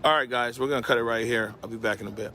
All right, guys, we're going to cut it right here. I'll be back in a bit.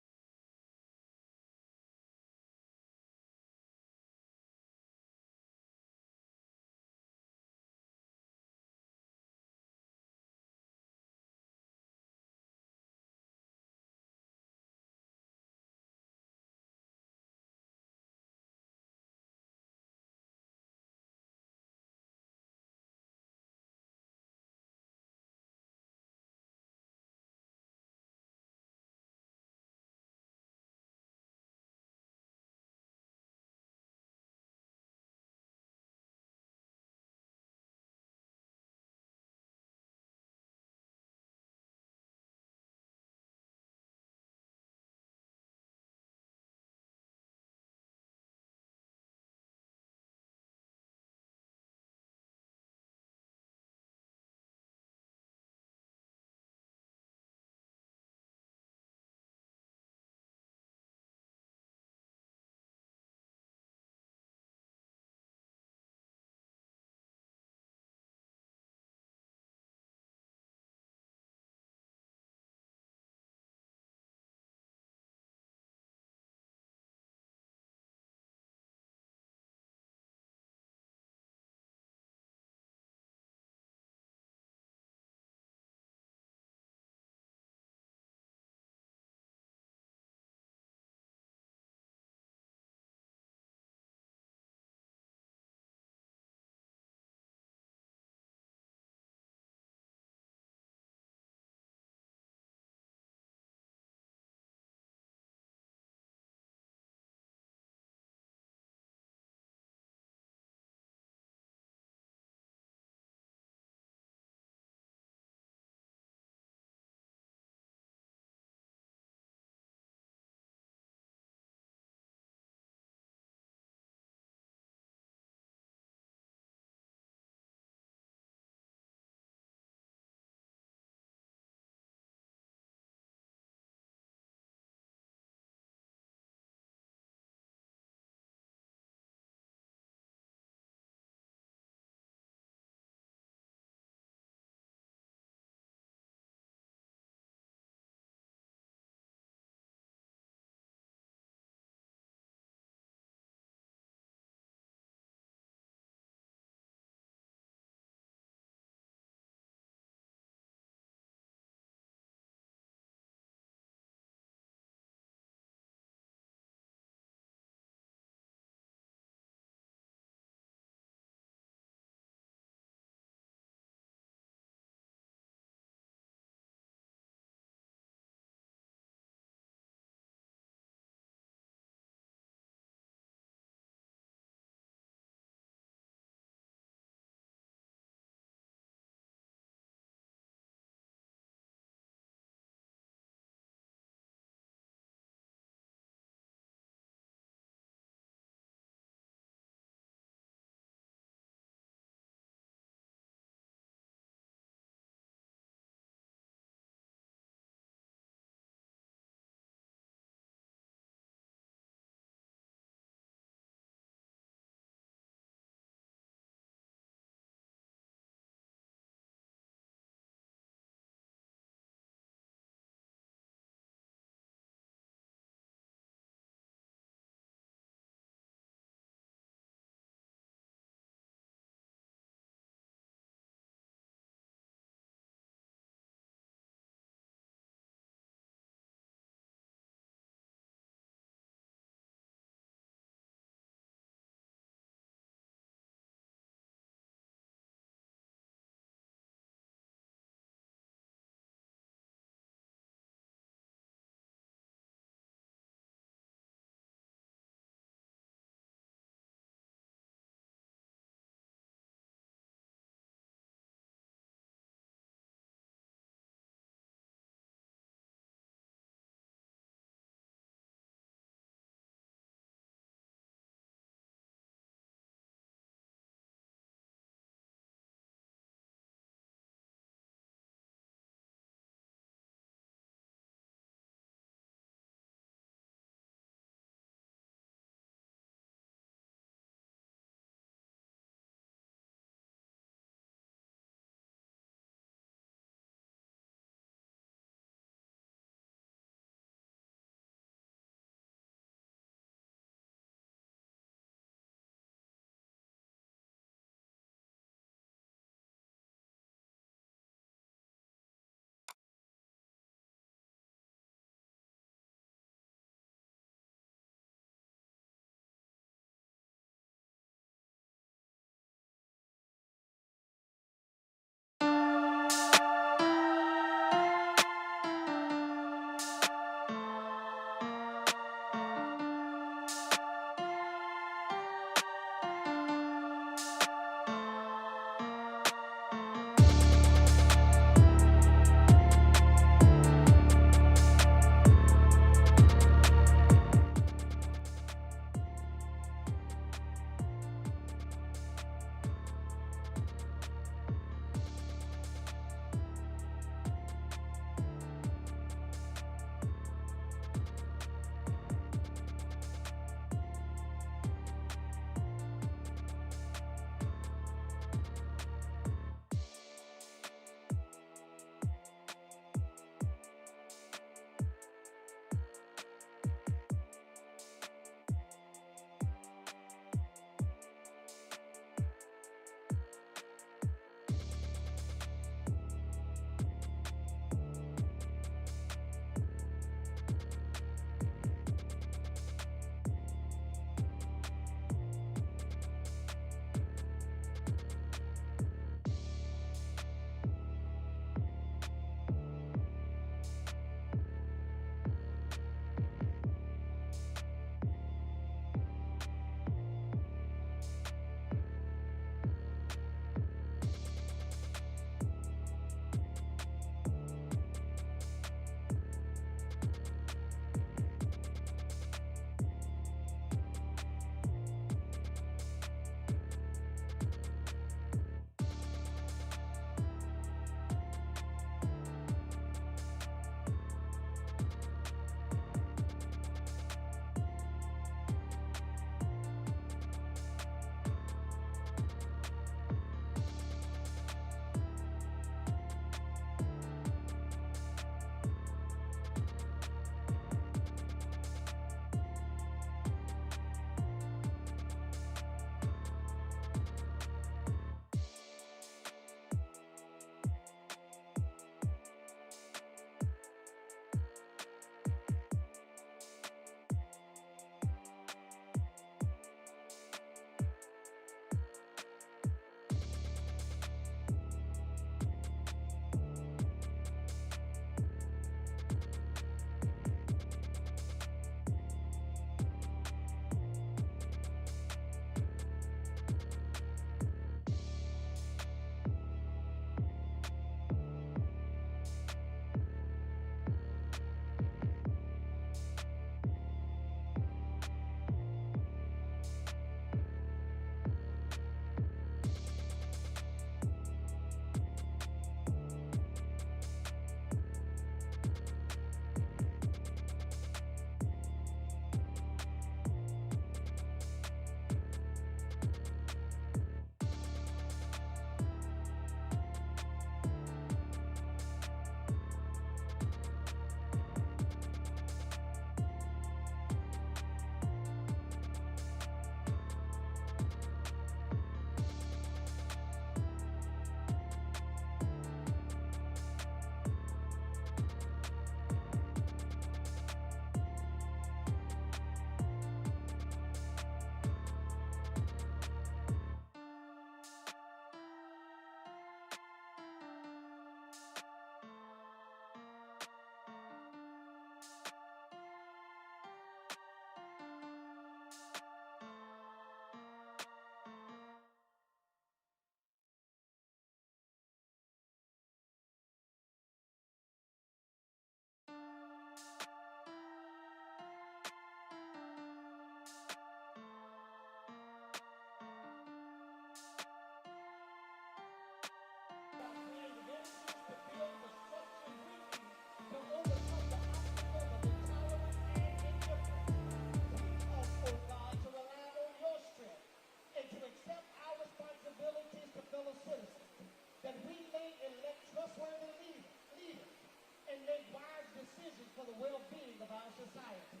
for the well-being of our society,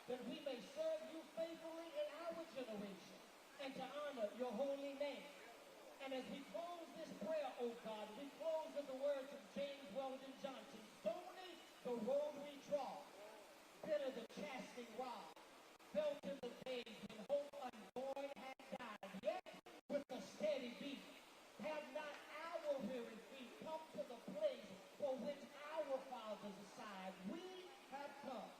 that we may serve you faithfully in our generation and to honor your holy name. And as we close this prayer, oh God, we close with the words of James Weldon Johnson: "Stony the road we trod, bitter the chastening rod, felt in the days when hope unborn had died. Yet with a steady beat, have not our weary feet come to the place for which our fathers assigned? We have come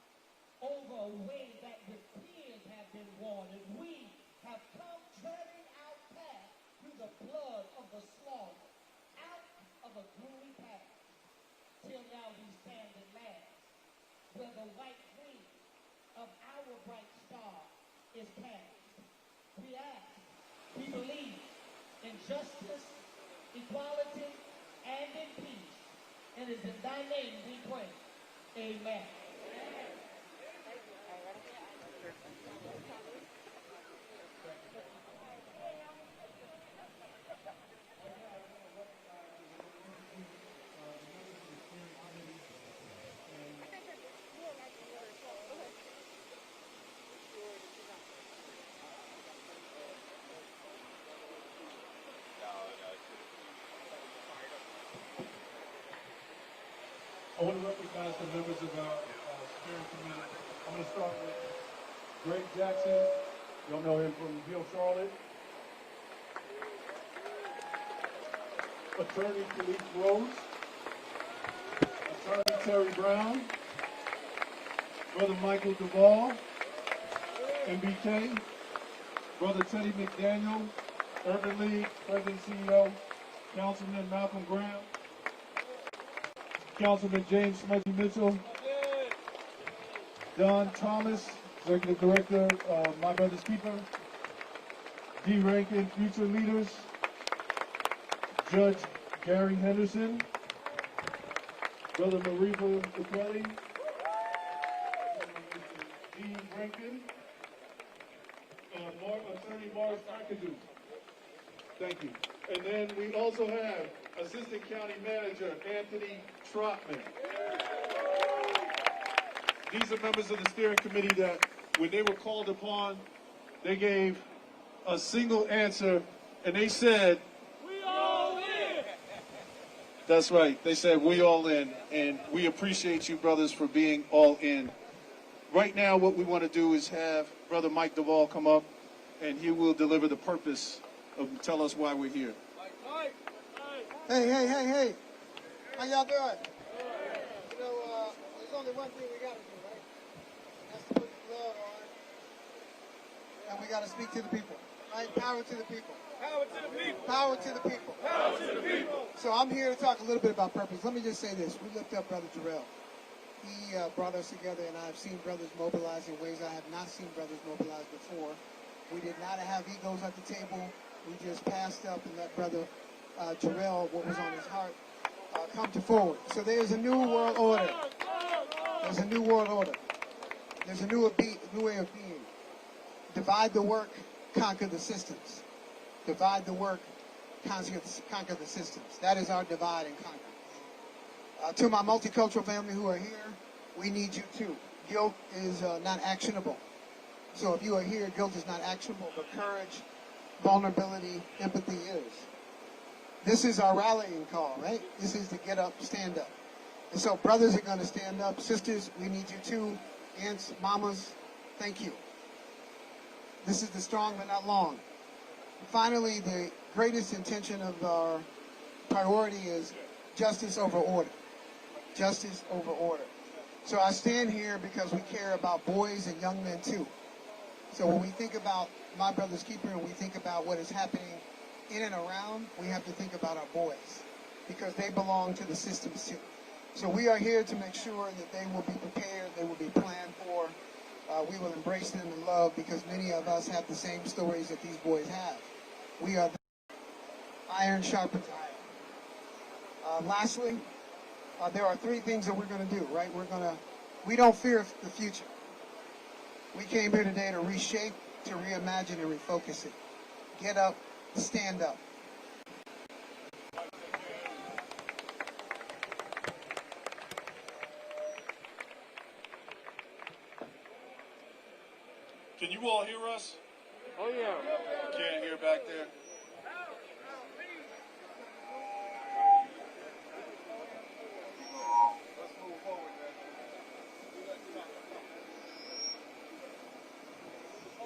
over a way that with tears have been worn, and we have come treading our path through the blood of the slaughter, out of a gloomy past, till now we stand at last, where the white wing of our bright star is cast. We ask, we believe in justice, equality, and in peace. And it is in thy name we pray. Amen. I want to recognize the members of our steering committee. I'm going to start with Greg Jackson. Y'all know him from Hill, Charlotte. Attorney Khalif Rose. Attorney Terry Brown. Brother Michael Duvall. MBK. Brother Teddy McDaniel. Urban League President CEO. Councilman Malcolm Graham. Councilman James Smudgy Mitchell, Don Thomas, Executive Director of My Brother's Keeper, D. Rankin, Future Leaders, Judge Gary Henderson, Brother Marifa Duprelli, D. Rankin, Attorney Morris McAdoo. Thank you. And then we also have Assistant County Manager Anthony Trotman. These are members of the steering committee that, when they were called upon, they gave a single answer, and they said, "We all in." That's right. They said, "We all in," and we appreciate you, brothers, for being all in. Right now, what we want to do is have Brother Mike Duvall come up, and he will deliver the purpose of tell us why we're here. Hey. How y'all doing? You know, there's only one thing we got to do, right? That's to put the blood on. And we got to speak to the people, right? Power to the people. Power to the people. Power to the people. Power to the people. So I'm here to talk a little bit about purpose. Let me just say this. We looked up Brother Jarrell. He brought us together, and I've seen brothers mobilize in ways I have not seen brothers mobilize before. We did not have egos at the table. We just passed up and let Brother Jarrell, what was on his heart, come to forward. So there's a new world order. There's a new world order. There's a new way of being. Divide the work, conquer the systems. Divide the work, conquer the systems. That is our divide and conquer. To my multicultural family who are here, we need you too. Guilt is not actionable. So if you are here, guilt is not actionable, but courage, vulnerability, empathy is. This is our rallying call, right? This is to get up, stand up. And so brothers are going to stand up. Sisters, we need you too. Aunts, mamas, thank you. This is the strong but not long. Finally, the greatest intention of our priority is justice over order. Justice over order. So I stand here because we care about boys and young men too. So when we think about My Brother's Keeper and we think about what is happening in and around, we have to think about our boys because they belong to the systems too. So we are here to make sure that they will be prepared, they will be planned for. We will embrace them in love because many of us have the same stories that these boys have. We are iron sharpens iron. Lastly, there are three things that we're going to do, right? We don't fear the future. We came here today to reshape, to reimagine, and refocus it. Get up, stand up. Can you all hear us? Oh, yeah. Can't hear back there.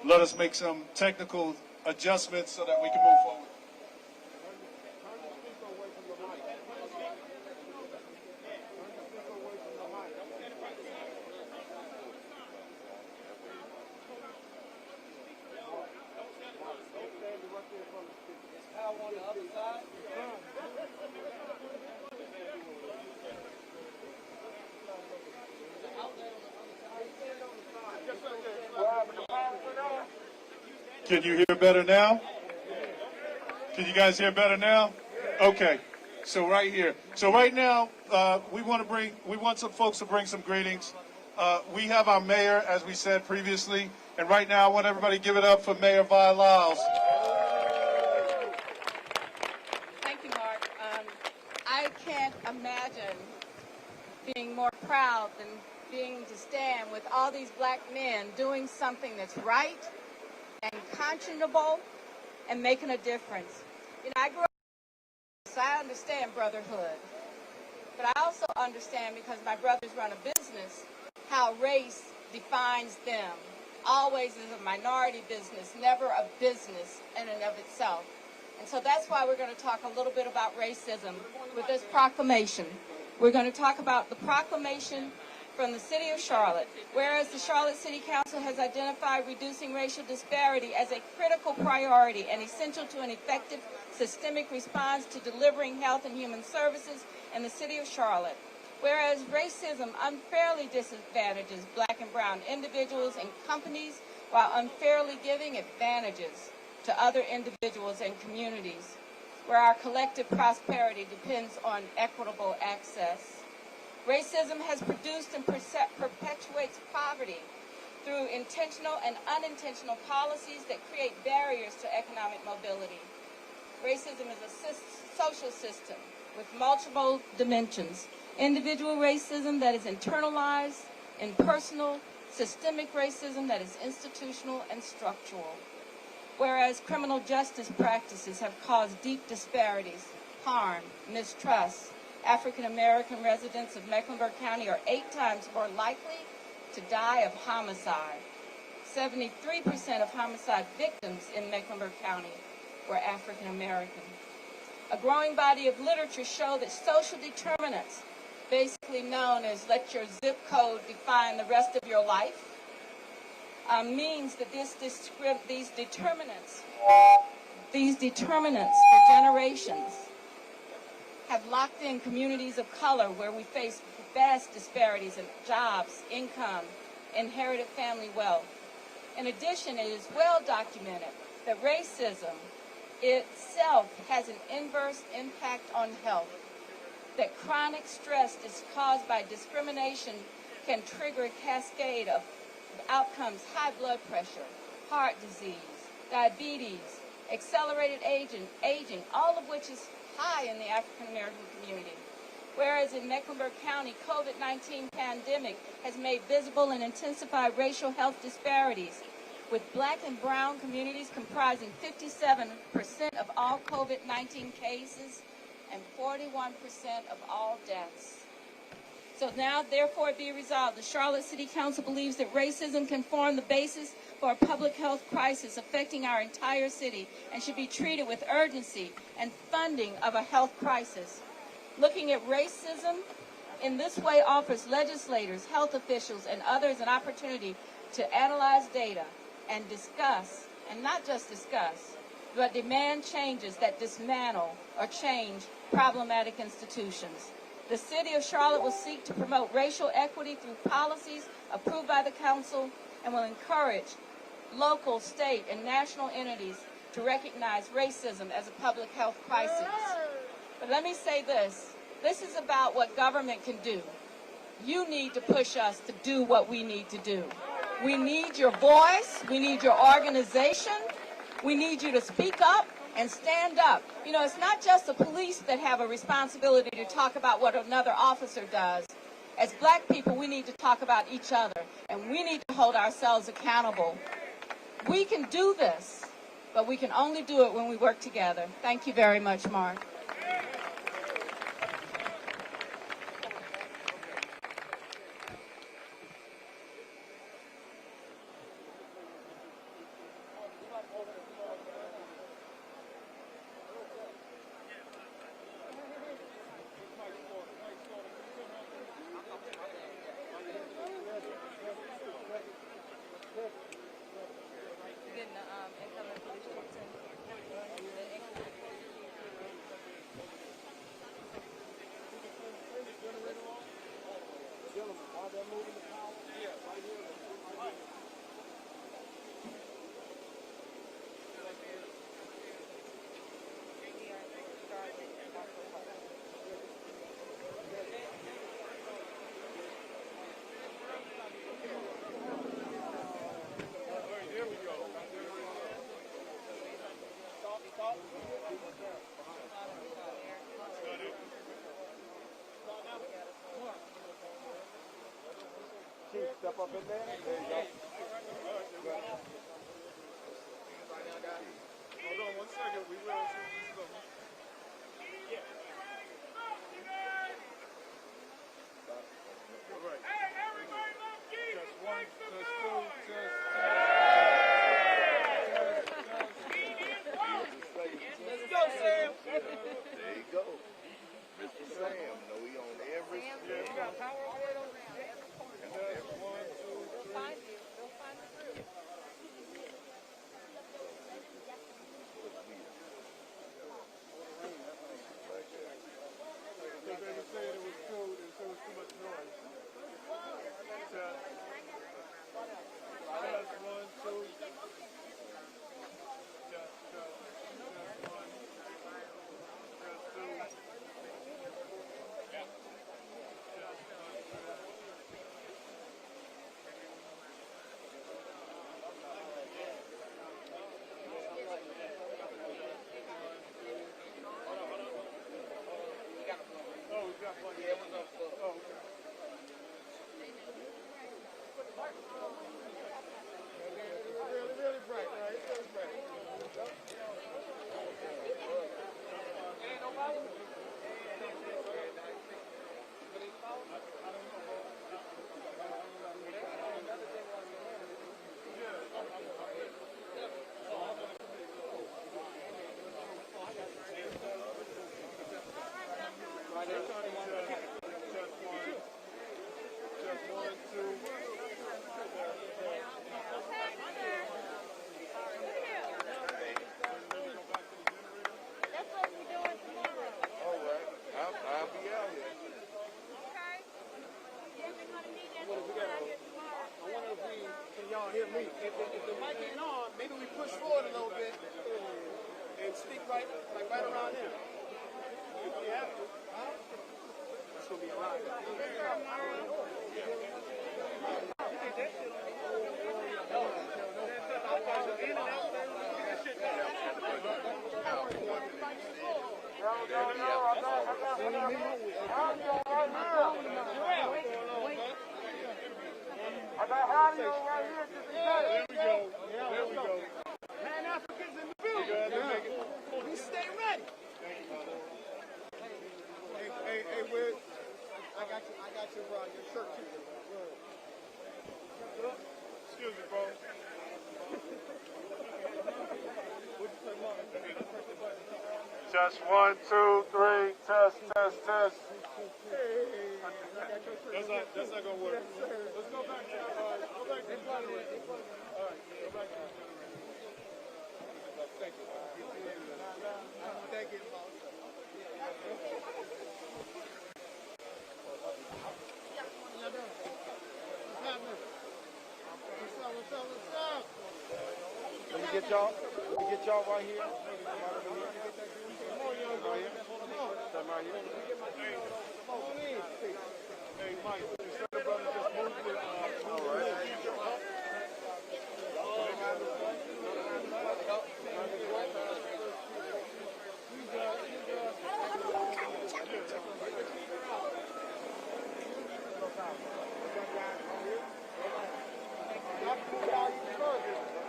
Let us make some technical adjustments so that we can move forward. Can you hear better now? Can you guys hear better now? Okay. So right here. So right now, we want some folks to bring some greetings. We have our mayor, as we said previously, and right now I want everybody to give it up for Mayor Violates. Thank you, Mark. I can't imagine being more proud than being to stand with all these black men doing something that's right and conscionable and making a difference. You know, I grew up, so I understand brotherhood, but I also understand, because my brothers run a business, how race defines them. Always as a minority business, never a business in and of itself. And so that's why we're going to talk a little bit about racism with this proclamation. We're going to talk about the proclamation from the City of Charlotte. Whereas the Charlotte City Council has identified reducing racial disparity as a critical priority and essential to an effective systemic response to delivering health and human services in the City of Charlotte. Whereas racism unfairly disadvantages black and brown individuals and companies while unfairly giving advantages to other individuals and communities, where our collective prosperity depends on equitable access. Racism has produced and perpetuates poverty through intentional and unintentional policies that create barriers to economic mobility. Racism is a social system with multiple dimensions. Individual racism that is internalized, impersonal, systemic racism that is institutional and structural. Whereas criminal justice practices have caused deep disparities, harm, mistrust, African American residents of Mecklenburg County are 8 times more likely to die of homicide. 73% of homicide victims in Mecklenburg County were African American. A growing body of literature show that social determinants, basically known as let your zip code define the rest of your life, means that these determinants for generations have locked in communities of color where we face vast disparities in jobs, income, inherited family wealth. In addition, it is well documented that racism itself has an inverse impact on health, that chronic stress that's caused by discrimination can trigger a cascade of outcomes: high blood pressure, heart disease, diabetes, accelerated aging, all of which is high in the African American community. Whereas in Mecklenburg County, COVID-19 pandemic has made visible and intensified racial health disparities, with black and brown communities comprising 57% of all COVID-19 cases and 41% of all deaths. So now, therefore, be resolved, the Charlotte City Council believes that racism can form the basis for a public health crisis affecting our entire city and should be treated with urgency and funding of a health crisis. Looking at racism in this way offers legislators, health officials, and others an opportunity to analyze data and discuss, and not just discuss, but demand changes that dismantle or change problematic institutions. The City of Charlotte will seek to promote racial equity through policies approved by the Council and will encourage local, state, and national entities to recognize racism as a public health crisis. But let me say this. This is about what government can do. You need to push us to do what we need to do. We need your voice. We need your organization. We need you to speak up and stand up. You know, it's not just the police that have a responsibility to talk about what another officer does. As black people, we need to talk about each other, and we need to hold ourselves accountable We can do this, but we can only do it when we work together. Thank you very much, Mark. Step up in there. There you go. Hold on 1 second. We will see this is over. All right. Hey, everybody, love Jesus. Just one, just two, just let's go, Sam. There you go. Mr. Sam, no, we on every step. You got power over there? Just 1, 2, 3. Find you. They'll find the group. They said it was cold and so it was too much noise. Test 1, 2. Just 1. Just 2. Oh, we got one. Yeah, one's on floor. Oh, okay. Really bright, right? Really bright. Ain't no problem? Just 1, 2. That's what we're doing tomorrow. All right. I'll be out here. Okay? Everybody need that I wonder if we, can y'all hear me? If the mic ain't on, maybe we push forward a little bit and speak right around here. We have to. That's going to be a ride. I got audio right here. There we go. There we go. Pan Africans in the building. We stay ready. Hey, Wiz. I got your shirt too. Excuse me, bro. Just 1, 2, 3. Test. That's not gonna work. Let's go back to the generator. All right, go back to the generator. Thank you. Thank you, boss. What's up? Let me get y'all right here. Come on, young boy. Come right here. Hey, Mike, you said the brother just moved it. All right.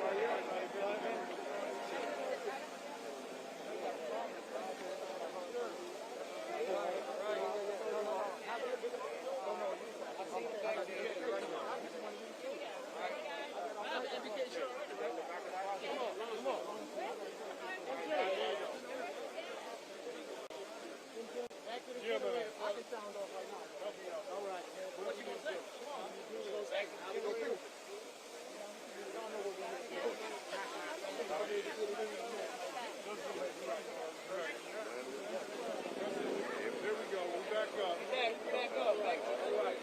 Right here. sound off right now. All right. What you gonna say? How we gonna finish it? Y'all know what we're gonna do. There we go. We're back up. Back up. All right.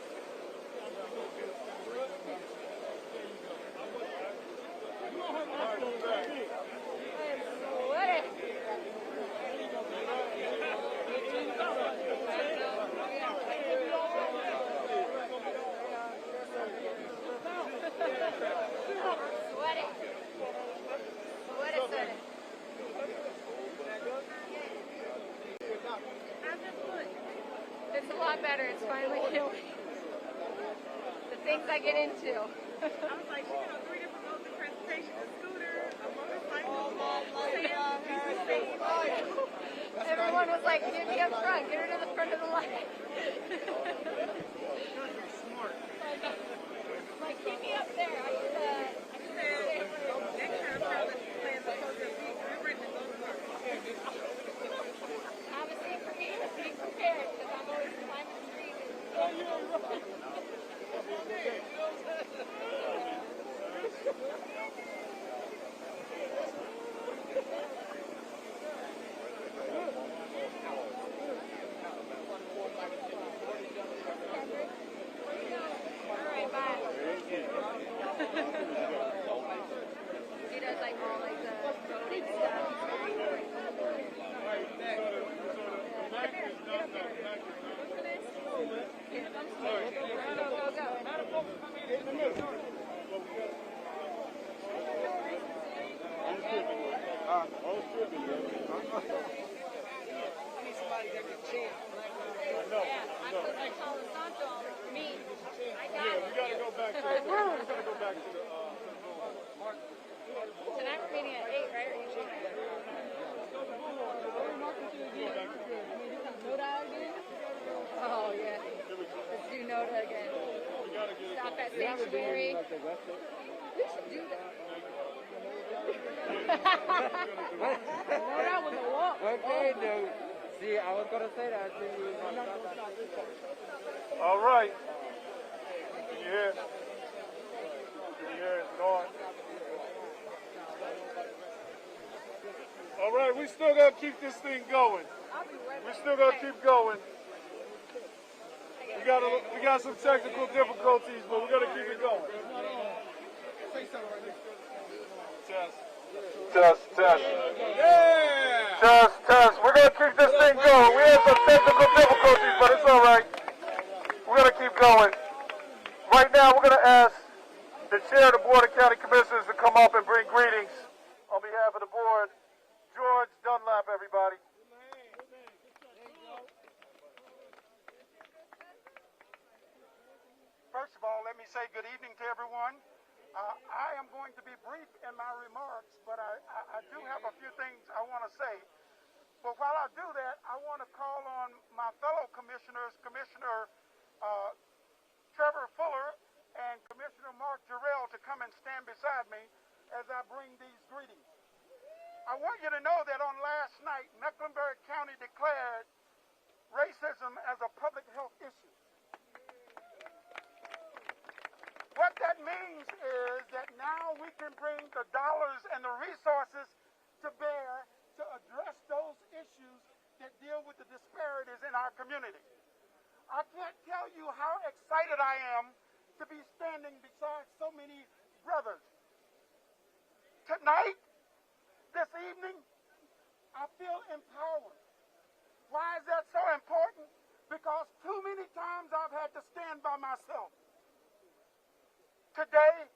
It's a lot better. It's finally healing. The things I get into. I was like, she got 3 different modes of transportation: a scooter, a motorcycle, Everyone was like, get me up front, get her to the front of the line. Like, keep me up there. I can that kind of pilot plans supposed to be written in those words. have a seat for me. Be prepared, because I'm always climbing the street. All right, bye. He does like all like the voting stuff. Tonight we're meeting at 8, right? Or usually oh, yeah. Let's do NODA again. Stop at Sanctuary. We should do that. NODA was a walk. Okay, no. See, I was gonna say that. All right. Can you hear? Can you hear? It's on. All right, we still gotta keep this thing going. We still gotta keep going. We got some technical difficulties, but we gotta keep it going. Test. Yeah. Test. We're gonna keep this thing going. We had some technical difficulties, but it's all right. We're gonna keep going. Right now, we're gonna ask the chair of the Board of County Commissioners to come up and bring greetings on behalf of the board. George Dunlap, everybody. First of all, let me say good evening to everyone. I am going to be brief in my remarks, but I do have a few things I want to say. But while I do that, I want to call on my fellow commissioners, Commissioner Trevor Fuller and Commissioner Mark Jarrell, to come and stand beside me as I bring these greetings. I want you to know that on last night, Mecklenburg County declared racism as a public health issue. What that means is that now we can bring the dollars and the resources to bear to address those issues that deal with the disparities in our community. I can't tell you how excited I am to be standing beside so many brothers. Tonight, this evening, I feel empowered. Why is that so important? Because too many times I've had to stand by myself. Today,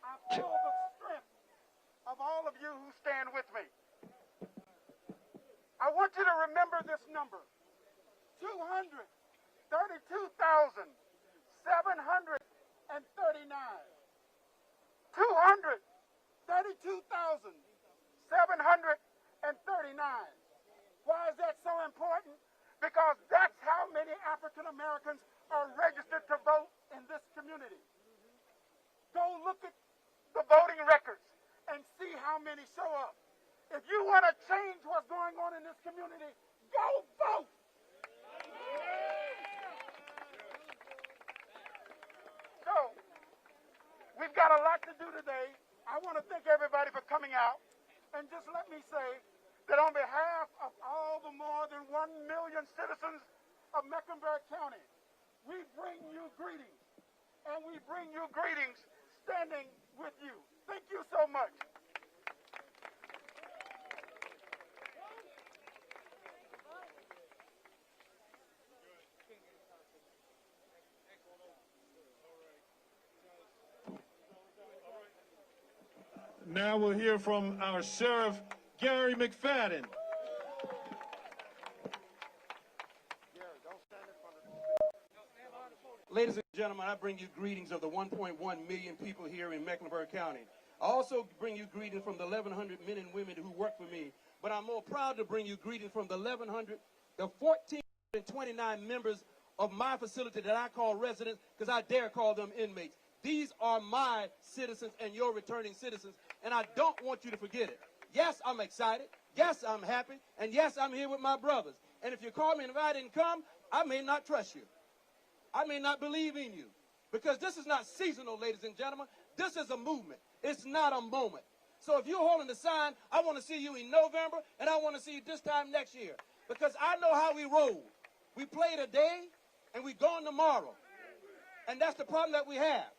I feel the strength of all of you who stand with me. I want you to remember this number: 232,739. 232,739. Why is that so important? Because that's how many African Americans are registered to vote in this community. Go look at the voting records and see how many show up. If you want to change what's going on in this community, go vote. got a lot to do today. I want to thank everybody for coming out. And just let me say that on behalf of all the more than 1 million citizens of Mecklenburg County, we bring you greetings. And we bring you greetings standing with you. Thank you so much. Now we'll hear from our Sheriff, Gary McFadden. Ladies and gentlemen, I bring you greetings of the 1.1 million people here in Mecklenburg County. I also bring you greetings from the 1,100 men and women who work for me, but I'm more proud to bring you greetings from the 1,429 members of my facility that I call residents, because I dare call them inmates. These are my citizens and your returning citizens, and I don't want you to forget it. Yes, I'm excited. Yes, I'm happy. And yes, I'm here with my brothers. And if you call me and if I didn't come, I may not trust you. I may not believe in you. Because this is not seasonal, ladies and gentlemen. This is a movement. It's not a moment. So if you're holding the sign, I want to see you in November, and I want to see you this time next year. Because I know how we roll. We play today, and we're gone tomorrow. And that's the problem that we have.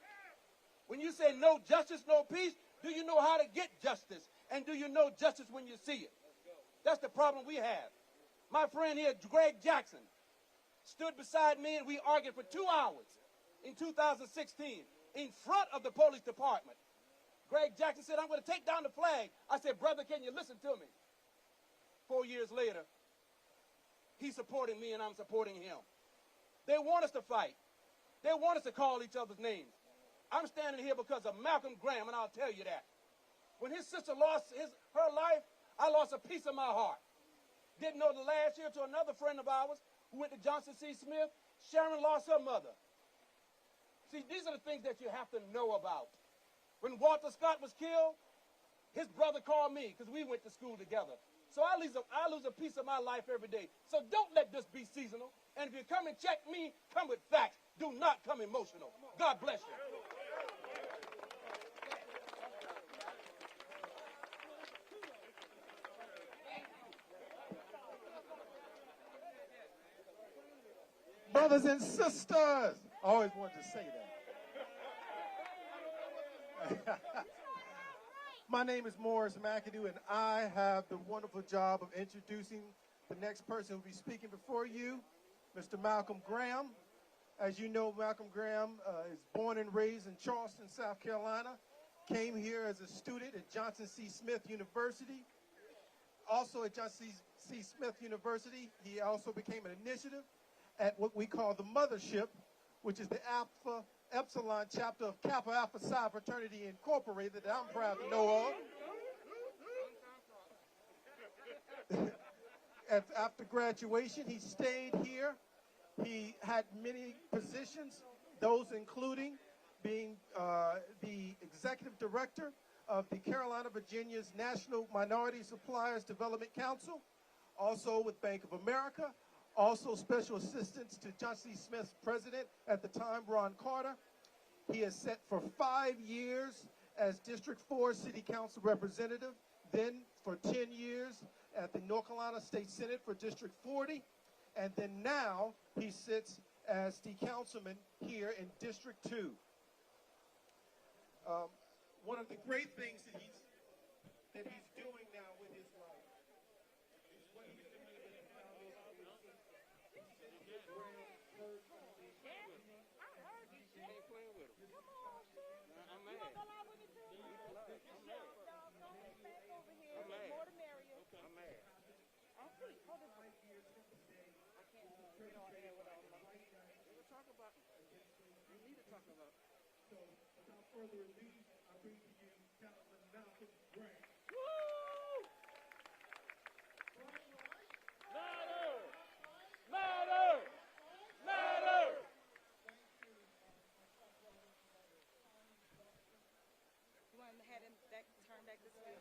When you say no justice, no peace, do you know how to get justice? And do you know justice when you see it? That's the problem we have. My friend here, Greg Jackson, stood beside me and we argued for 2 hours in 2016 in front of the police department. Greg Jackson said, I'm going to take down the flag. I said, brother, can you listen to me? 4 years later, he's supporting me and I'm supporting him. They want us to fight. They want us to call each other's names. I'm standing here because of Malcolm Graham, and I'll tell you that. When his sister lost her life, I lost a piece of my heart. Didn't know the last year to another friend of ours who went to Johnson C. Smith, Sharon lost her mother. See, these are the things that you have to know about. When Walter Scott was killed, his brother called me because we went to school together. So I lose a piece of my life every day. So don't let this be seasonal. And if you come and check me, come with facts. Do not come emotional. God bless you. Brothers and sisters, I always wanted to say that. My name is Morris McAdoo, and I have the wonderful job of introducing the next person who will be speaking before you, Mr. Malcolm Graham. As you know, Malcolm Graham is born and raised in Charleston, South Carolina, came here as a student at Johnson C. Smith University. Also at Johnson C. Smith University, he also became an initiative at what we call the Mothership, which is the Alpha Epsilon chapter of Kappa Alpha Psi Fraternity Incorporated that I'm proud to know of. After graduation, he stayed here. He had many positions, those including being the executive director of the Carolina, Virginia's National Minority Suppliers Development Council, also with Bank of America, also special assistance to Johnson C. Smith's president at the time, Ron Carter. He has sat for 5 years as District 4 City Council representative, then for 10 years at the North Carolina State Senate for District 40, and then now he sits as the councilman here in District 2. One of the great things that he's doing now with his life is what he's doing with the foundation. So, without further ado, I bring to you Captain Malcolm Graham. Matter! Matter! Matter! You want to have him back, turn back this way?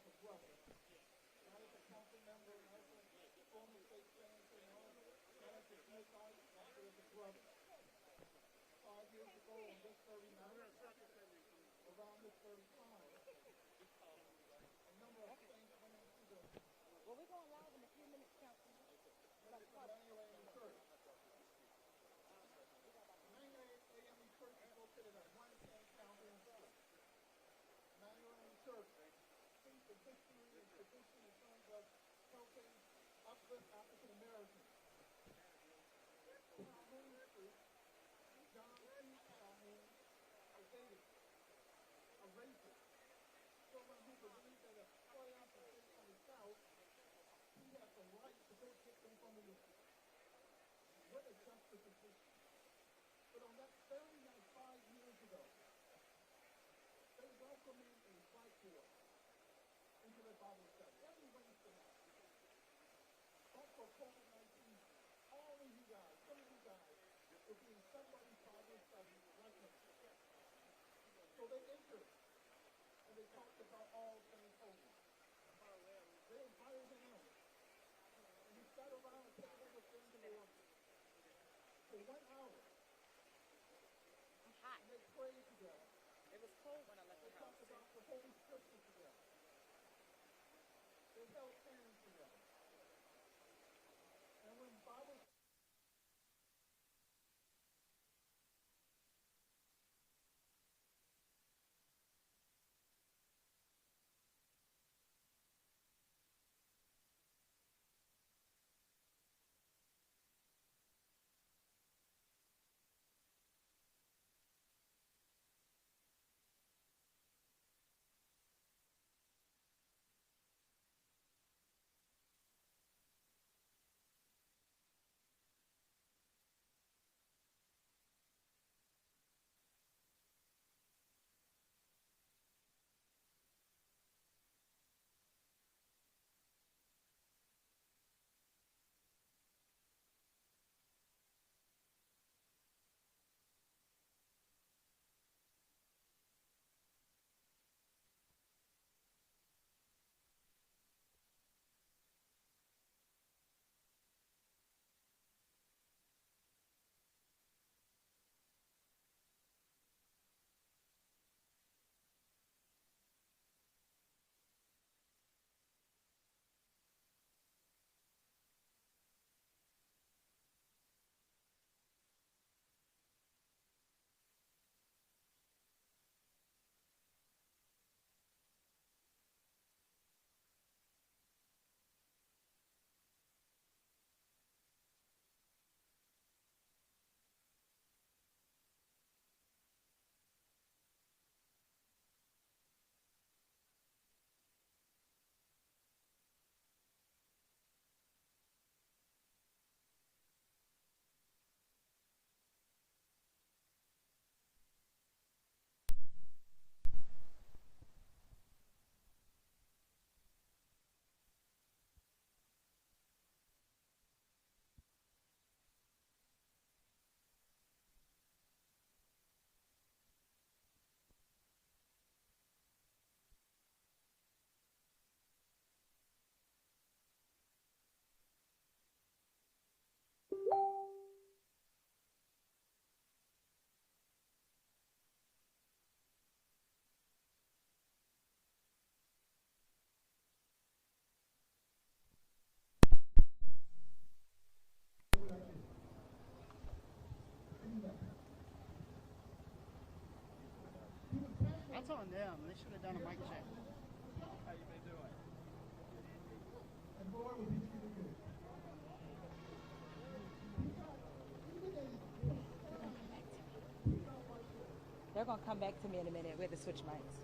That's on them. They should have done a mic check. How you been doing? They're going to come back to me in a minute. We have to switch mics.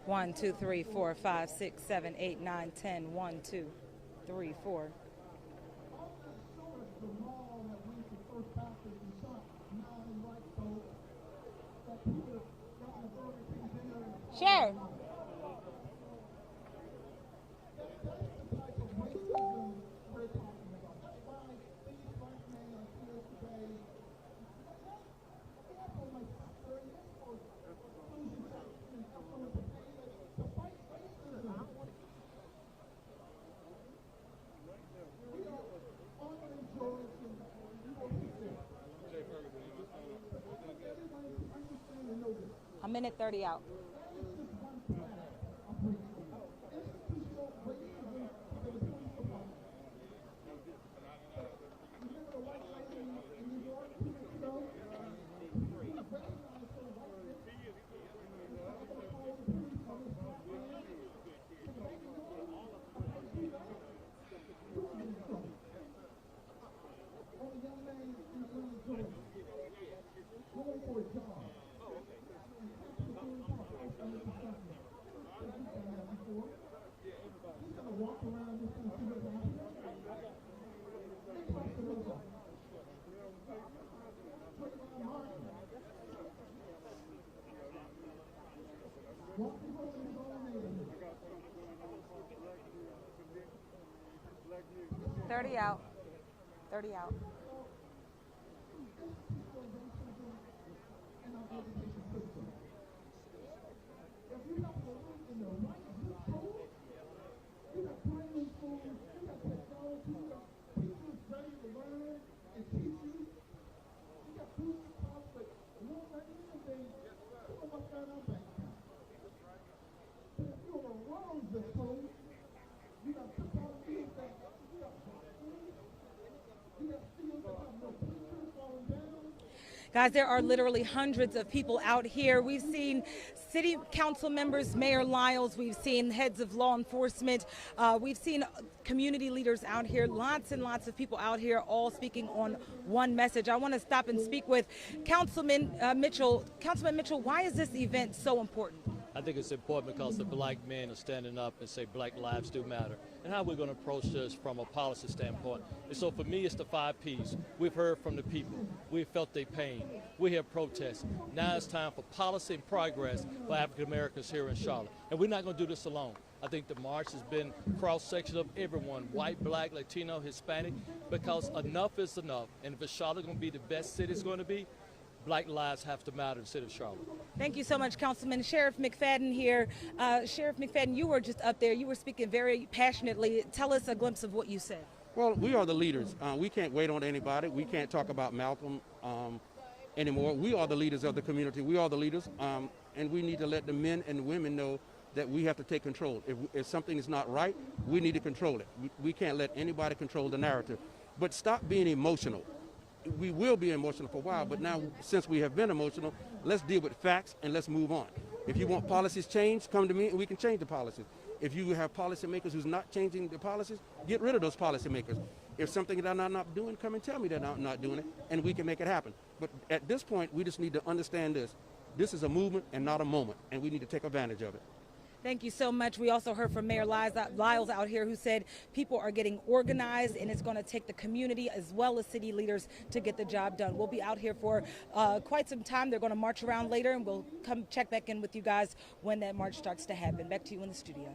One, two, three, four, 5, 6, 7, 8, 9, 10. 1, 2, 3, 4. Share. A minute 30 out. $30 out. 30 out. Guys, there are literally hundreds of people out here. We've seen city council members, Mayor Lyles, we've seen heads of law enforcement, we've seen community leaders out here, lots and lots of people out here all speaking on one message. I want to stop and speak with Councilman Mitchell. Councilman Mitchell, why is this event so important? I think it's important because the black men are standing up and say black lives do matter, and how we're going to approach this from a policy standpoint. And so for me, it's the 5 Ps. We've heard from the people. We've felt their pain. We have protests. Now it's time for policy and progress for African Americans here in Charlotte. And we're not going to do this alone. I think the march has been cross-section of everyone, white, black, Latino, Hispanic, because enough is enough. And if Charlotte is going to be the best city it's going to be, black lives have to matter in the city of Charlotte. Thank you so much, Councilman. Sheriff McFadden here. Sheriff McFadden, you were just up there. You were speaking very passionately. Tell us a glimpse of what you said. Well, we are the leaders. We can't wait on anybody. We can't talk about Malcolm anymore. We are the leaders of the community. We are the leaders, and we need to let the men and the women know that we have to take control. If something is not right, we need to control it. We can't let anybody control the narrative. But stop being emotional. We will be emotional for a while, but now since we have been emotional, let's deal with facts and let's move on. If you want policies changed, come to me and we can change the policies. If you have policymakers who's not changing the policies, get rid of those policymakers. If something that I'm not doing, come and tell me that I'm not doing it, and we can make it happen. But at this point, we just need to understand this. This is a movement and not a moment, and we need to take advantage of it. Thank you so much. We also heard from Mayor Lyles out here, who said people are getting organized and it's going to take the community as well as city leaders to get the job done. We'll be out here for quite some time. They're going to march around later, and we'll come check back in with you guys when that march starts to happen. Back to you in the studio.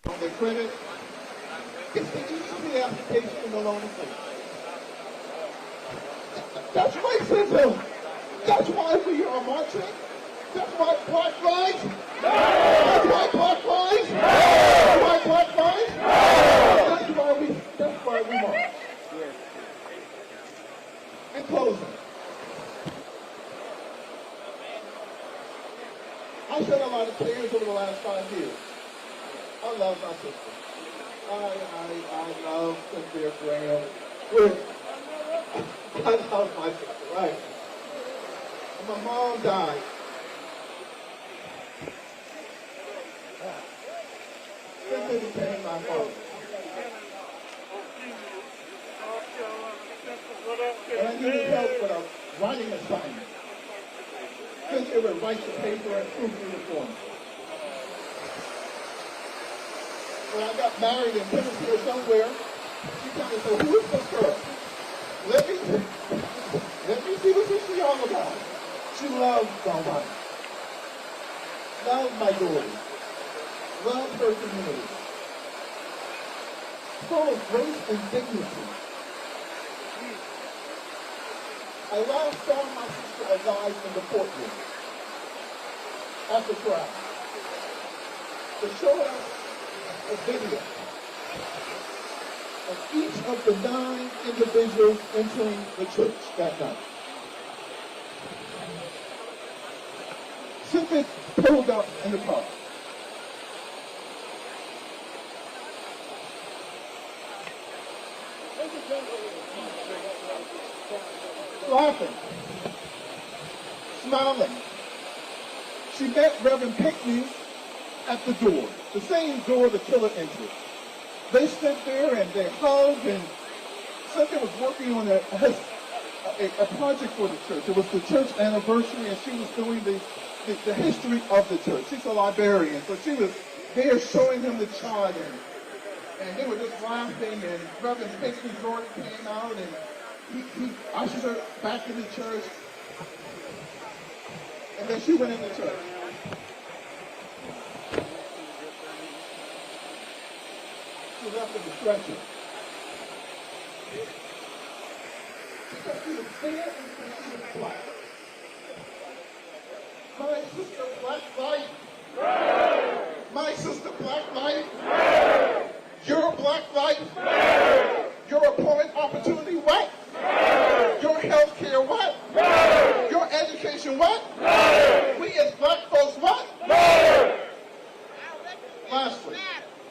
On the credit, it's the easy application of the loan of faith. That's racism. That's why we are marching. That's why Black Lives. That's why Black Lives. That's why Black Lives. That's why we march. sister. I love Cynthia Graham. I love my sister, right? And my mom died. Cynthia became my mother. And I needed help with a writing assignment. Cynthia would write the paper and proofread it for me. When I got married and put it here somewhere, she kind of said, who is this girl? Let me see what she's all about. She loved my wife. Loved my daughter. Loved her community. Full of grace and dignity. I last saw my sister alive in the courtroom after trial. To show us a video of each of the 9 individuals entering the church that night. Cynthia pulled up in the car. Laughing, smiling. She met Reverend Pinckney at the door, the same door the killer entered. They stood there and they hugged, and Cynthia was working on a project for the church. It was the church anniversary, and she was doing the history of the church. She's a librarian, so she was there showing him the chart, and they were just laughing, and Reverend Pinckney's daughter came out, and he ushered her back in the church, and then she went in the church. She left in the stretcher. Because she was fair and she was black. My sister, black light. My sister, black light. Your black light. Your employment opportunity, what? Your health care, what? Your education, what? We as black folks, what? Lastly,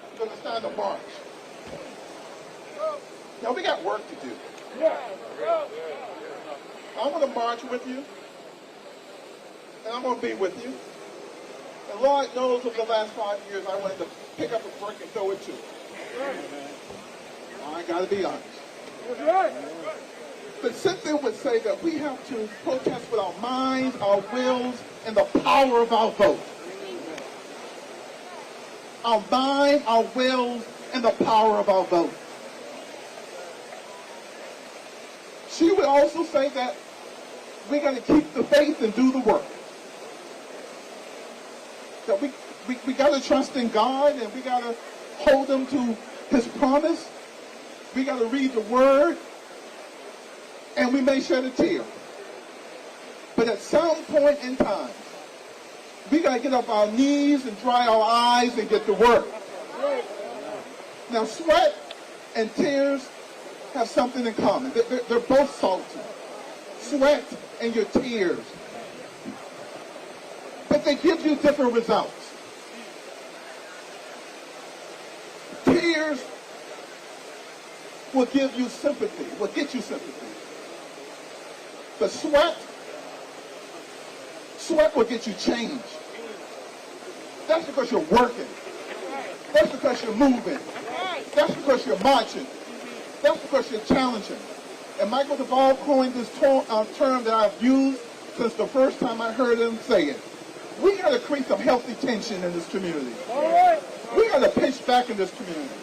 it's going to stand a march. Now, we got work to do. I'm going to march with you, and I'm going to be with you. And Lord knows over the last 5 years, I wanted to pick up a brick and throw it too. I got to be honest. But Cynthia would say that we have to protest with our minds, our wills, and the power of our vote. Our mind, our wills, and the power of our vote. She would also say that we got to keep the faith and do the work. That we got to trust in God, and we got to hold Him to His promise. We got to read the Word, and we may shed a tear. But at some point in time, we got to get up our knees and dry our eyes and get to work. Now, sweat and tears have something in common. They're both salty. Sweat and your tears. But they give you different results. Tears will give you sympathy, will get you sympathy. But sweat will get you change. That's because you're working. That's because you're moving. That's because you're marching. That's because you're challenging. And Michael Duvall coined this term that I've used since the first time I heard him say it. We got to create some healthy tension in this community. We got to pitch back in this community.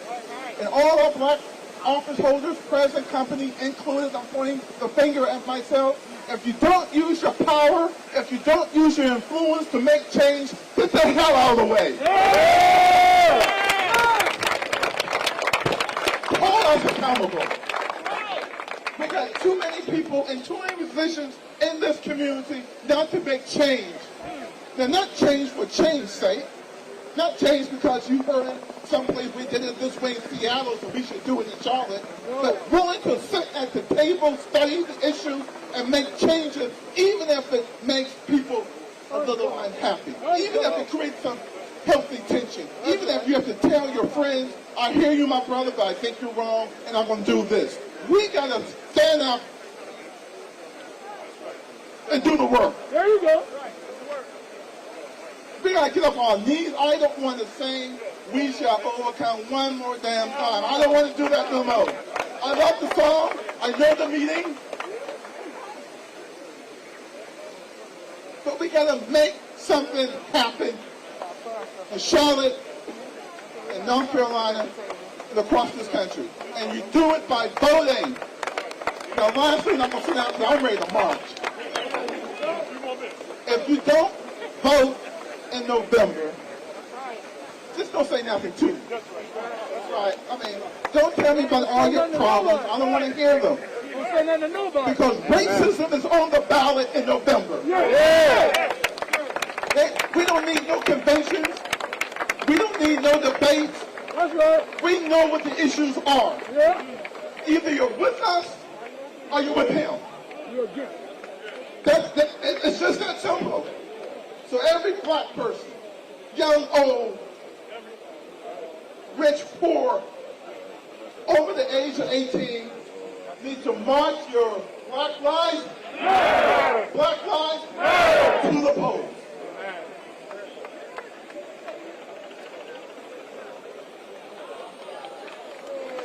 And all our black office holders, present company included, I'm pointing the finger at myself. If you don't use your power, if you don't use your influence to make change, get the hell out of the way. Hold us accountable. We got too many people in too many positions in this community not to make change. They're not change for change's sake. Not change because you heard it someplace we did it this way in Seattle, so we should do it in Charlotte. But willing to sit at the table, study the issue, and make changes, even if it makes people a little unhappy. Even if it creates some healthy tension. Even if you have to tell your friends, I hear you, my brother, but I think you're wrong, and I'm going to do this. We got to stand up and do the work. There you go. We got to get up on our knees. I don't want to sing, we shall overcome one more damn time. I don't want to do that no more. I love the song. I know the meaning. But we got to make something happen in Charlotte, in North Carolina, and across this country. And you do it by voting. Now, last thing I'm going to sit down, I'm ready to march. If you don't vote in November, just don't say nothing to me. That's right. I mean, don't tell me about all your problems. I don't want to hear them. Because racism is on the ballot in November. We don't need no conventions. We don't need no debates. That's right. We know what the issues are. Either you're with us or you're with him. It's just that simple. So every black person, young, old, rich, poor, over the age of 18, need to march your Black Lives Matter, Black Lives Matter to the polls.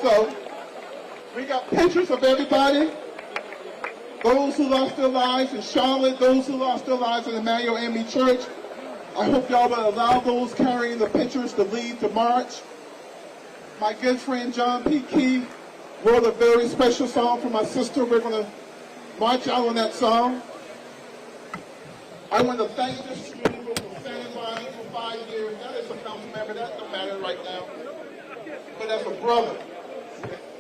So, we got pictures of everybody. Those who lost their lives in Charlotte, those who lost their lives in Emmanuel AME Church. I hope y'all will allow those carrying the pictures to lead the march. My good friend John P. Key wrote a very special song for my sister. We're going to march out on that song. I want to thank this community for standing by me for 5 years. That is a council member. That don't matter right now. But as a brother,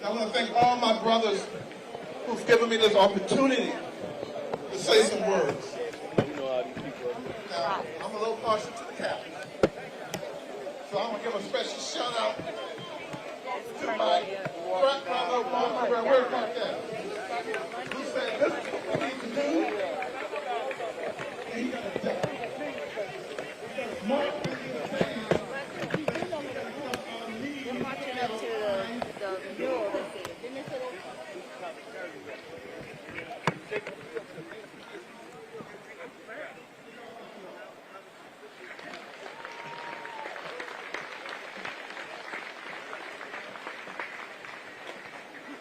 I want to thank all my brothers who've given me this opportunity to say some words. Now, I'm a little partial to the captain. So I'm going to give a special shout out to my frat brother, Bob Brown. Where's my dad? Who said, this is what we need to do. And he got it done. Mark We're marching up to the mural that's there. Didn't they say that?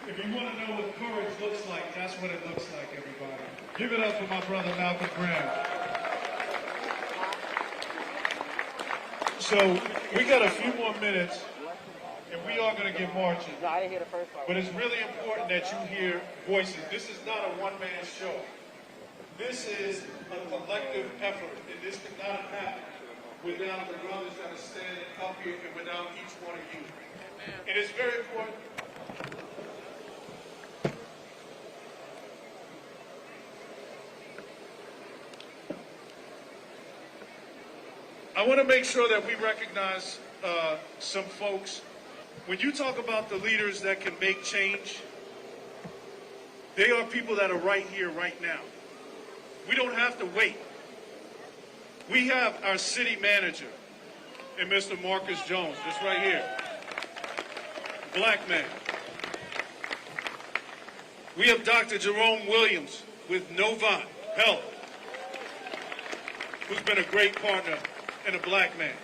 If you want to know what courage looks like, that's what it looks like, everybody. Give it up for my brother Malcolm Graham. So we got a few more minutes, and we are going to get marching. No, I didn't hear the first part. But it's really important that you hear voices. This is not a one-man show. This is a collective effort, and this could not have happened without the brothers that are standing up here and without each one of you. And it's very important. I want to make sure that we recognize some folks. When you talk about the leaders that can make change, they are people that are right here, right now. We don't have to wait. We have our city manager and Mr. Marcus Jones, just right here. Black man. We have Dr. Jerome Williams with Novant Health, who's been a great partner and a black man.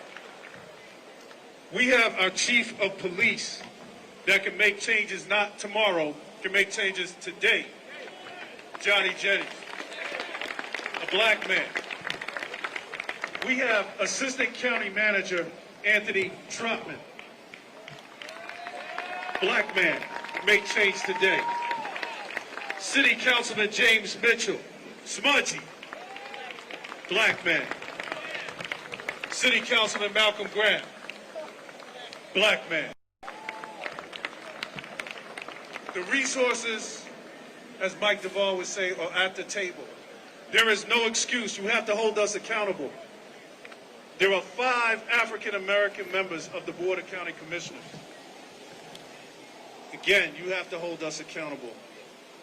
We have our chief of police that can make changes not tomorrow, can make changes today. Johnny Jennings, a black man. We have assistant county manager Anthony Trotman, black man, make change today. City Councilman James Mitchell, smudgy, black man. City Councilman Malcolm Graham, black man. The resources, as Mike Duvall would say, are at the table. There is no excuse. You have to hold us accountable. There are 5 African-American members of the Board of County Commissioners. Again, you have to hold us accountable.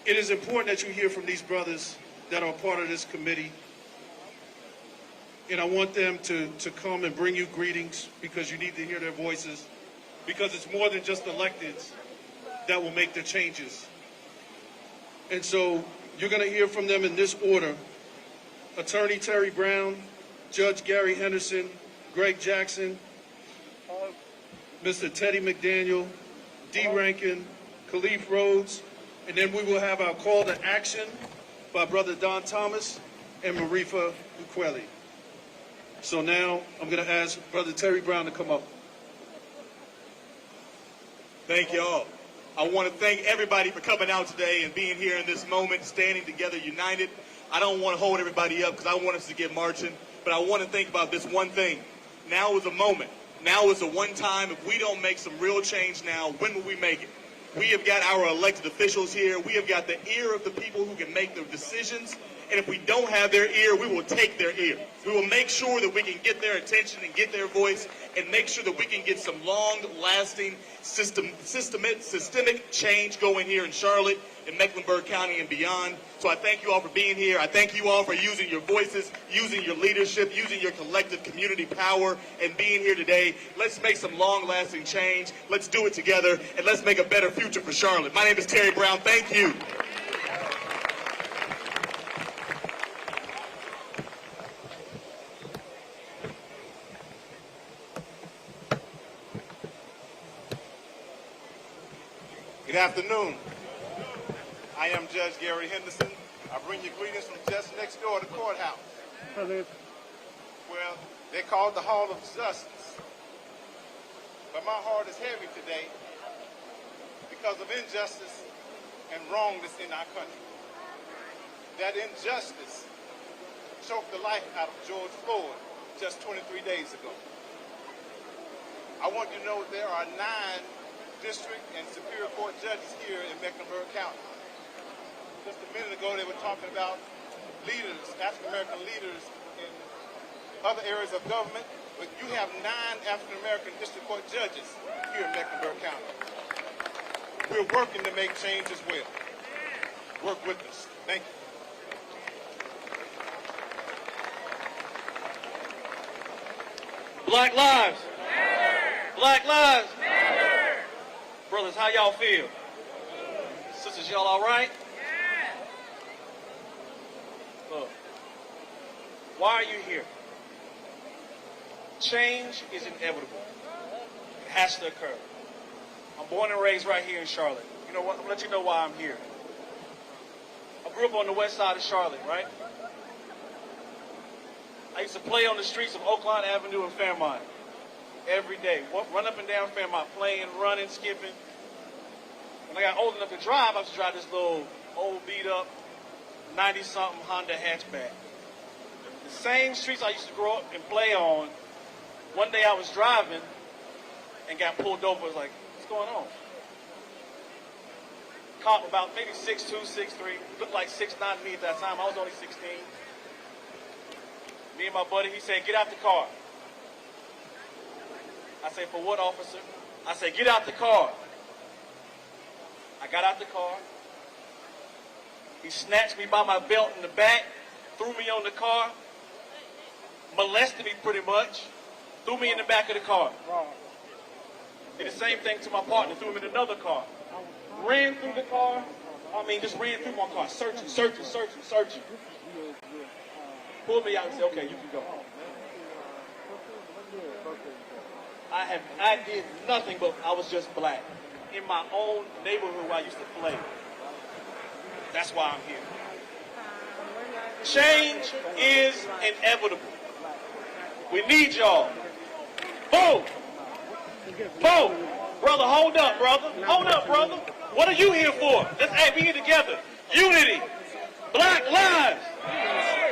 It is important that you hear from these brothers that are part of this committee. and I want them to come and bring you greetings because you need to hear their voices, because it's more than just electeds that will make the changes. And so you're going to hear from them in this order: Attorney Terry Brown, Judge Gary Henderson, Greg Jackson, Mr. Teddy McDaniel, D. Rankin, Khalif Rhodes, and then we will have our call to action by Brother Don Thomas and Marifa Ukweli. So now I'm going to ask Brother Terry Brown to come up. Thank you all. I want to thank everybody for coming out today and being here in this moment, standing together, united. I don't want to hold everybody up because I want us to get marching, but I want to think about this one thing. Now is a moment. Now is the one time. If we don't make some real change now, when will we make it? We have got our elected officials here. We have got the ear of the people who can make the decisions. And if we don't have their ear, we will take their ear. We will make sure that we can get their attention and get their voice and make sure that we can get some long-lasting systemic change going here in Charlotte, in Mecklenburg County and beyond. So I thank you all for being here. I thank you all for using your voices, using your leadership, using your collective community power, and being here today. Let's make some long-lasting change. Let's do it together, and let's make a better future for Charlotte. My name is Terry Brown. Thank you. Good afternoon. I am Judge Gary Henderson. I bring you greetings from just next door to the courthouse. Well, they call it the Hall of Justice. But my heart is heavy today because of injustice and wrongness in our country. That injustice choked the life out of George Floyd just 23 days ago. I want you to know there are 9 district and superior court judges here in Mecklenburg County. Just a minute ago, they were talking about leaders, African-American leaders in other areas of government, but you have 9 African-American district court judges here in Mecklenburg County. We're working to make change as well. Work with us. Thank you. Black lives. Black lives. Brothers, how y'all feel? Sisters, y'all all right? Look, why are you here? Change is inevitable. It has to occur. I'm born and raised right here in Charlotte. You know what? I'm going to let you know why I'm here. I grew up on the west side of Charlotte, right? I used to play on the streets of Oakland Avenue and Fairmont every day. Run up and down Fairmont, playing, running, skipping. When I got old enough to drive, I used to drive this little old beat-up 90-something Honda hatchback. The same streets I used to grow up and play on. One day I was driving and got pulled over. I was like, what's going on? Cop about maybe 6'2", 6'3", looked like 6'9" to me at that time. I was only 16. Me and my buddy, he said, get out the car. I said, for what, officer? I said, get out the car. I got out the car. He snatched me by my belt in the back, threw me on the car, molested me pretty much, threw me in the back of the car. Did the same thing to my partner, threw him in another car. Ran through the car, just ran through my car, searching. Pulled me out and said, okay, you can go. I did nothing, but I was just black. In my own neighborhood where I used to play. That's why I'm here. Change is inevitable. We need y'all. Vote! Vote! Brother, hold up, brother. Hold up, brother. What are you here for? Let's be here together. Unity. Black lives.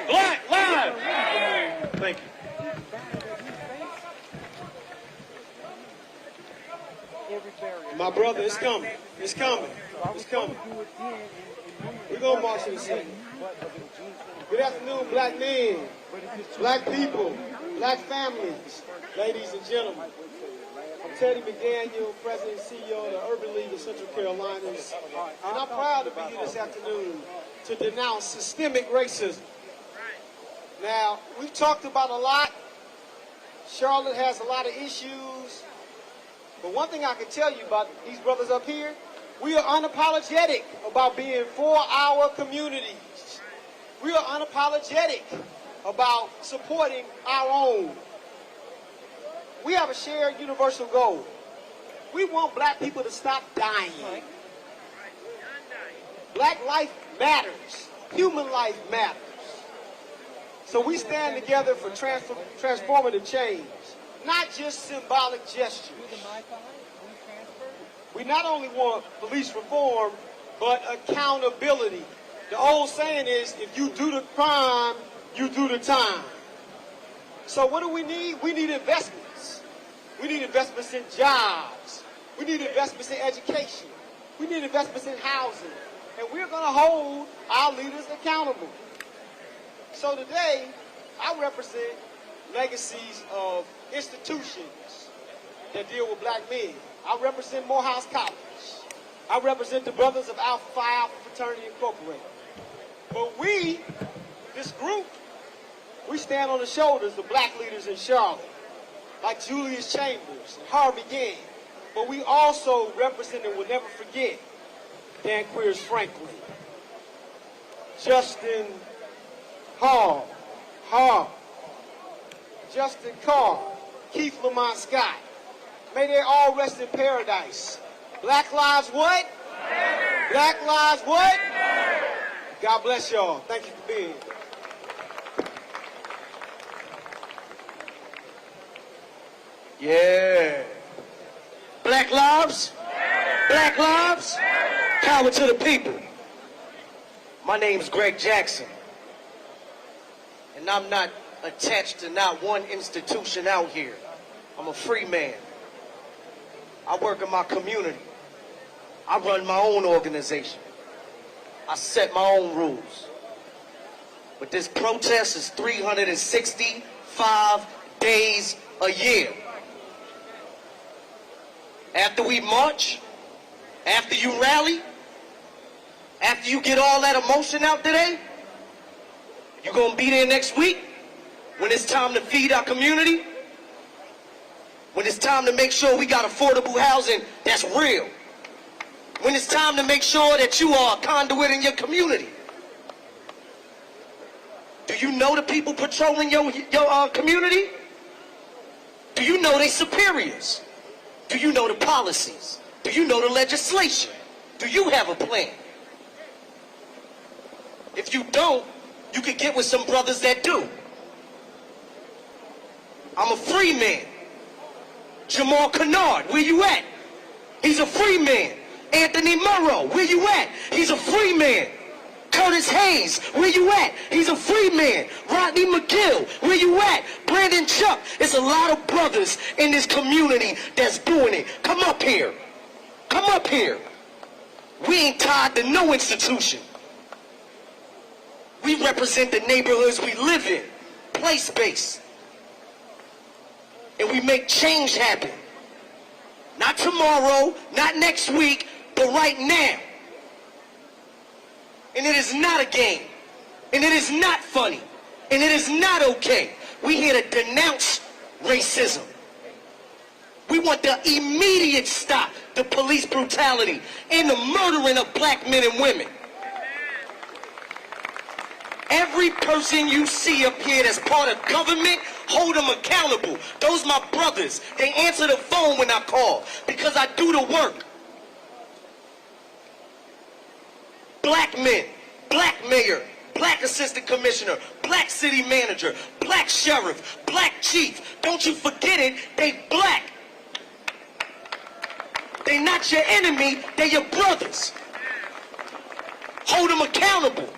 Black lives. Thank you. My brother, it's coming. It's coming. It's coming. We're going to march in a second. Good afternoon, black men, black people, black families, ladies and gentlemen. I'm Teddy McDaniel, President and CEO of the Urban League of Central Carolinas. And I'm proud to be here this afternoon to denounce systemic racism. Now, we've talked about a lot. Charlotte has a lot of issues. But one thing I can tell you about these brothers up here, we are unapologetic about being for our communities. We are unapologetic about supporting our own. We have a shared universal goal. We want black people to stop dying. Black life matters. Human life matters. So we stand together for transformative change, not just symbolic gestures. We not only want police reform, but accountability. The old saying is, if you do the crime, you do the time. So what do we need? We need investments. We need investments in jobs. We need investments in education. We need investments in housing. And we're going to hold our leaders accountable. So today, I represent legacies of institutions that deal with black men. I represent Morehouse College. I represent the Brothers of Alpha Phi Alpha Fraternity Incorporated. But we, this group, we stand on the shoulders of black leaders in Charlotte, like Julius Chambers and Harvey Gantt. But we also represent and will never forget Dan Queers Franklin, Justin Hall, Justin Carr, Keith Lamont Scott. May they all rest in paradise. Black lives what? Matter. Black lives what? Matter. God bless y'all. Thank you for being here. Yeah. Black lives? Black lives? Power to the people. My name's Greg Jackson. And I'm not attached to not one institution out here. I'm a free man. I work in my community. I run my own organization. I set my own rules. But this protest is 365 days a year. After we march, after you rally, after you get all that emotion out today, you gonna be there next week when it's time to feed our community, when it's time to make sure we got affordable housing that's real, when it's time to make sure that you are a conduit in your community. Do you know the people patrolling your community? Do you know their superiors? Do you know the policies? Do you know the legislation? Do you have a plan? If you don't, you can get with some brothers that do. I'm a free man. Jamal Kennard, where you at? He's a free man. Anthony Morrow, where you at? He's a free man. Curtis Hayes, where you at? He's a free man. Rodney McGill, where you at? Brandon Chuck. It's a lot of brothers in this community that's doing it. Come up here. Come up here. We ain't tied to no institution. We represent the neighborhoods we live in, place-based. And we make change happen. Not tomorrow, not next week, but right now. And it is not a game. And it is not funny. And it is not okay. We're here to denounce racism. We want the immediate stop to police brutality and the murdering of black men and women. Every person you see up here that's part of government, hold them accountable. Those my brothers. They answer the phone when I call because I do the work. Black men, black mayor, black assistant commissioner, black city manager, black sheriff, black chief. Don't you forget it, they black. They not your enemy, they your brothers. Hold them accountable.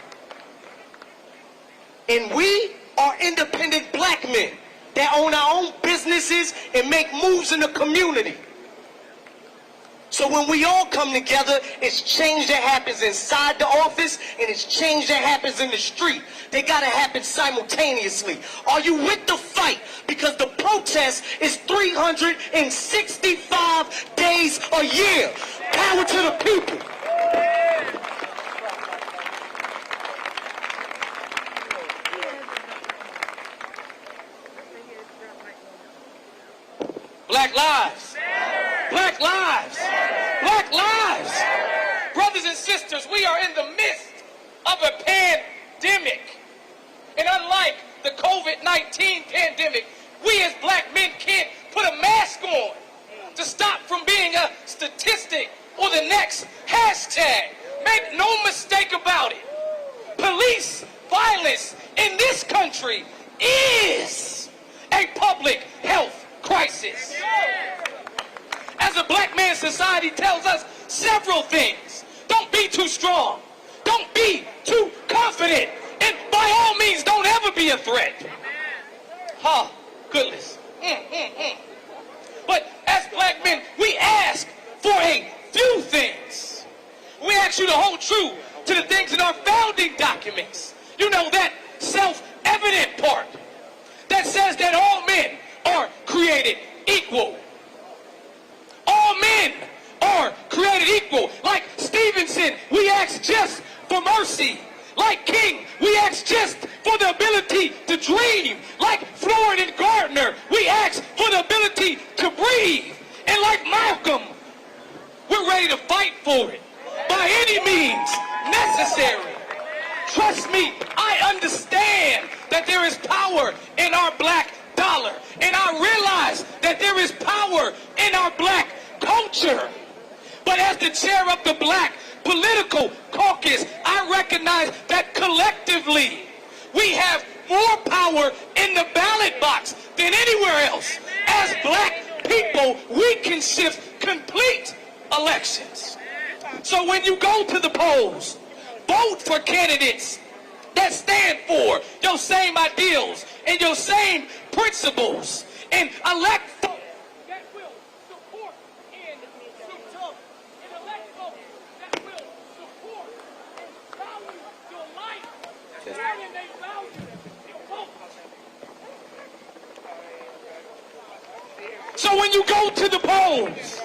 And we are independent black men that own our own businesses and make moves in the community. So when we all come together, it's change that happens inside the office and it's change that happens in the street. They gotta happen simultaneously. Are you with the fight? Because the protest is 365 days a year. Power to the people. lives. Black lives. Black lives. Brothers and sisters, we are in the midst of a pandemic. And unlike the COVID-19 pandemic, we as black men can't put a mask on to stop from being a statistic or the next hashtag. Make no mistake about it. Police violence in this country is a public health crisis. As a black man, society tells us several things. Don't be too strong. Don't be too confident. And by all means, don't ever be a threat. Goodness. But as black men, we ask for a few things. We ask you to hold true to the things in our founding documents. You know, that self-evident part that says that all men are created equal. All men are created equal. Like Stevenson, we ask just for mercy. Like King, we ask just for the ability to dream. Like Floyd and Gardner, we ask for the ability to breathe. And like Malcolm, we're ready to fight for it by any means necessary. Trust me, I understand that there is power in our black dollar. And I realize that there is power in our black culture. But as the chair of the black political caucus, I recognize that collectively we have more power in the ballot box than anywhere else. As black people, we can shift complete elections. So when you go to the polls, vote for candidates that stand for your same ideals and your same principles, and elect folks that will support and elect folks that will support and value your life more than they value your vote. So when you go to the polls,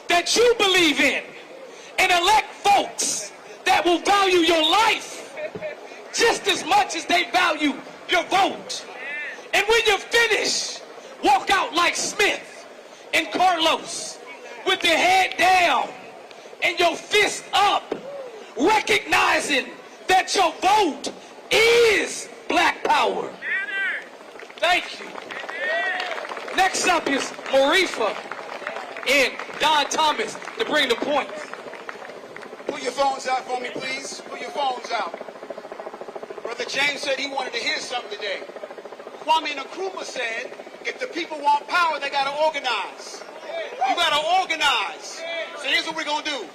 that you believe in, and elect folks that will value your life just as much as they value your vote. And when you're finished, walk out like Smith and Carlos with your head down and your fist up, recognizing that your vote is black power. Thank you. Next up is Marifa and Don Thomas to bring the points. Put your phones out for me, please. Put your phones out. Brother James said he wanted to hear something today. Kwame Nkrumah said, if the people want power, they got to organize. You got to organize. So here's what we're going to do.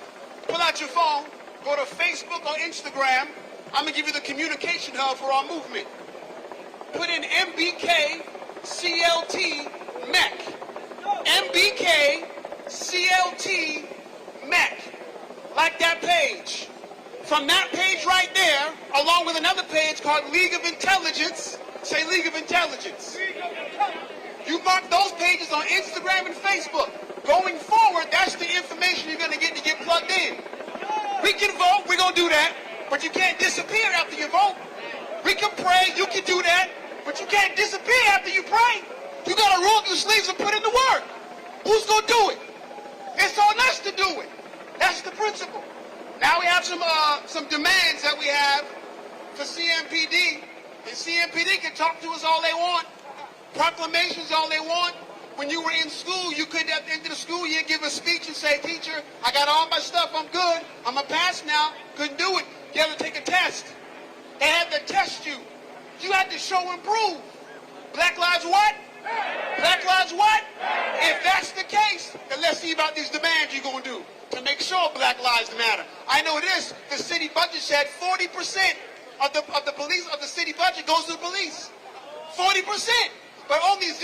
Pull out your phone, go to Facebook or Instagram. I'm going to give you the communication hub for our movement. Put in MBK CLT MEC. MBK CLT MEC. Like that page. From that page right there, along with another page called League of Intelligence, say League of Intelligence. You mark those pages on Instagram and Facebook. Going forward, that's the information you're going to get plugged in. We can vote, we're going to do that, but you can't disappear after you vote. We can pray, you can do that, but you can't disappear after you pray. You got to roll up your sleeves and put in the work. Who's going to do it? It's on us to do it. That's the principle. Now we have some demands that we have for CMPD, and CMPD can talk to us all they want. Proclamations all they want. When you were in school, you could, at the end of the school year, give a speech and say, teacher, I got all my stuff, I'm good, I'm a pass now. Couldn't do it. You had to take a test. They had to test you. You had to show and prove. Black lives what? Black lives what? If that's the case, then let's see about these demands you're going to do to make sure black lives matter. I know this, the city budget said 40% of the city budget goes to the police. 40%, but only